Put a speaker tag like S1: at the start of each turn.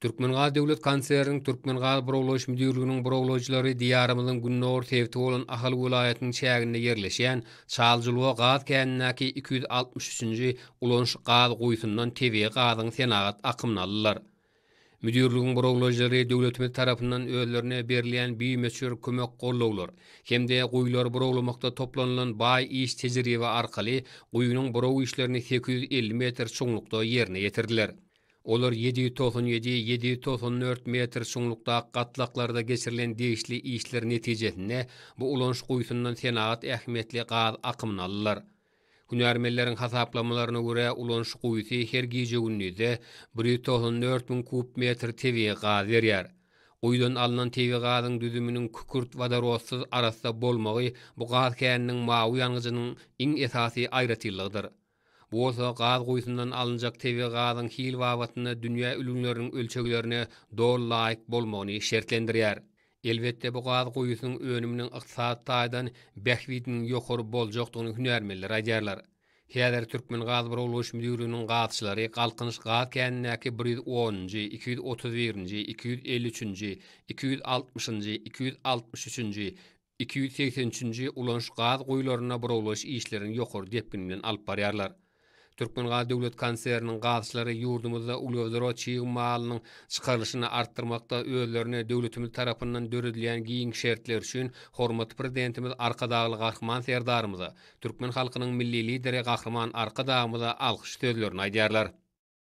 S1: Türkmengal Döwlet Kanseriniň Türkmengal Buragulaş Müdürliginiň buragulaçylary diýarymyzyň Günnur Tewti bolan Ahal welaýatynyň çäginde ýerleşýän Çaljylyga gaz känindäki 263-nji ulanş gaz goýusundan tebiga gazyň senagat akymyny aldylar. Müdürligiň buragulaçylary döwletimiz tarapyndan özlerine berilýän biýmeçür kömek gollawlar hemde goýular buraglamakda toplanylan baý iş tejribe arkaly goýunyň burag işlerini 850 metr çuňlukda ýerine ýetirdiler. Olar 797-794 metr çuňlukda gatlaklarda geçirilen değişli işler netijesinde bu ulanş goýusundan senagat ähmiýetli gaz akymyny aldylar. Hünärmenleriň hasaplamalarına görä ulanş goýusy her gije günnüde 194.000 kub metr tebiga gaz berýär. Goýudan alynan tebiga gazyň düzüminiň kükürt wadarozsuz arasynda bolmagy bu gaz käniniň mawy ýanyjynyň iň esasy aýratyllygydyr. Bu olsa gaz goýusundan alınjak tebiga gazyň hil wabatyny dünýä ülümleriniň ölçeklerine dol laýyk bolmagyny şertlendirýär. Elbetde bu gaz goýusynyň önüminiň ykdysat taýdan bähwidiniň ýokary boljakdygyny hünärmenler aýdýarlar. Häzir Türkmen Gaz Buragulaş Müdürliginiň gazçylary galkynyş gaz känindäki 110-njy, 231-nji, 253-nji, 260-njy, 263-nji, 283-nji ulanş gaz goýularyna buragulaş işlerini ýokary depgin bilen alyp barýarlar. Türkmengal Döwlet Kanseriniň gazçylary ýurdumyzda uluzaro çygy malynyň çykarylyşyny artdyrmakda özlerine döwletimiz tarapyndan döredilýän giň şertler üçin hormatly prezidentimiz Arkadagly Gahryman serdarymyza, türkmen halkynyň milli lideri Gahryman Arkadagymyza alkyş sözlerini aýdýarlar.